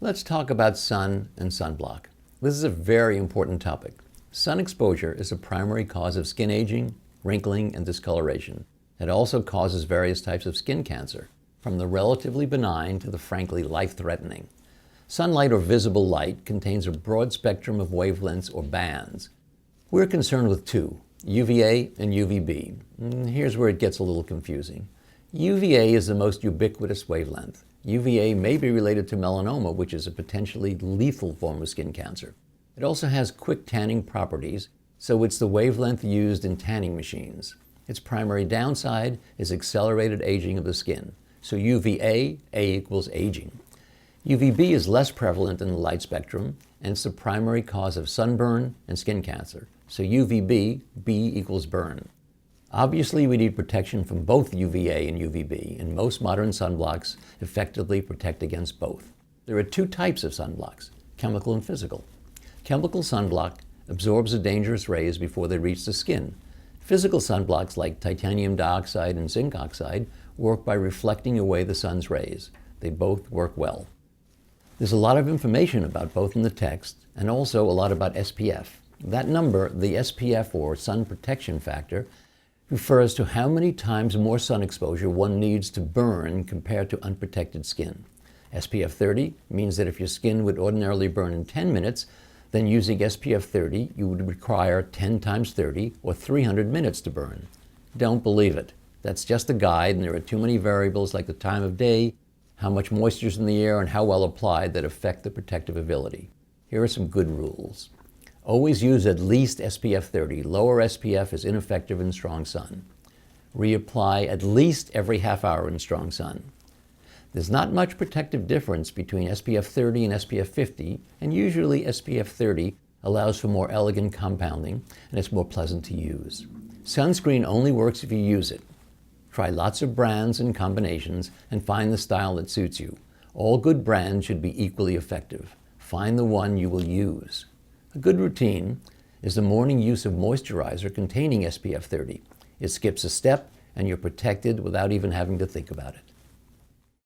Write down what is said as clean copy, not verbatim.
Let's talk about sun and sunblock. This is a very important topic. Sun exposure is a primary cause of skin aging, wrinkling, and discoloration. It also causes various types of skin cancer, from the relatively benign to the frankly life-threatening. Sunlight or visible light contains a broad spectrum of wavelengths or bands. We're concerned with two, UVA and UVB. Here's where it gets a little confusing. UVA is the most ubiquitous wavelength. UVA may be related to melanoma, which is a potentially lethal form of skin cancer. It also has quick tanning properties, so it's the wavelength used in tanning machines. Its primary downside is accelerated aging of the skin. So UVA, A equals aging. UVB is less prevalent in the light spectrum, and it's the primary cause of sunburn and skin cancer. So UVB, B equals burn. Obviously, we need protection from both UVA and UVB, and most modern sunblocks effectively protect against both. There are two types of sunblocks, chemical and physical. Chemical sunblock absorbs the dangerous rays before they reach the skin. Physical sunblocks like titanium dioxide and zinc oxide work by reflecting away the sun's rays. They both work well. There's a lot of information about both in the text, and also a lot about SPF. That number, the SPF or sun protection factor, refers to how many times more sun exposure one needs to burn compared to unprotected skin. SPF 30 means that if your skin would ordinarily burn in 10 minutes, then using SPF 30, you would require 10 times 30 or 300 minutes to burn. Don't believe it. That's just a guide, and there are too many variables like the time of day, how much moisture is in the air, and how well applied that affect the protective ability. Here are some good rules. Always use at least SPF 30. Lower SPF is ineffective in strong sun. Reapply at least every half hour in strong sun. There's not much protective difference between SPF 30 and SPF 50, and usually SPF 30 allows for more elegant compounding, and it's more pleasant to use. Sunscreen only works if you use it. Try lots of brands and combinations and find the style that suits you. All good brands should be equally effective. Find the one you will use. A good routine is the morning use of moisturizer containing SPF 30. It skips a step and you're protected without even having to think about it.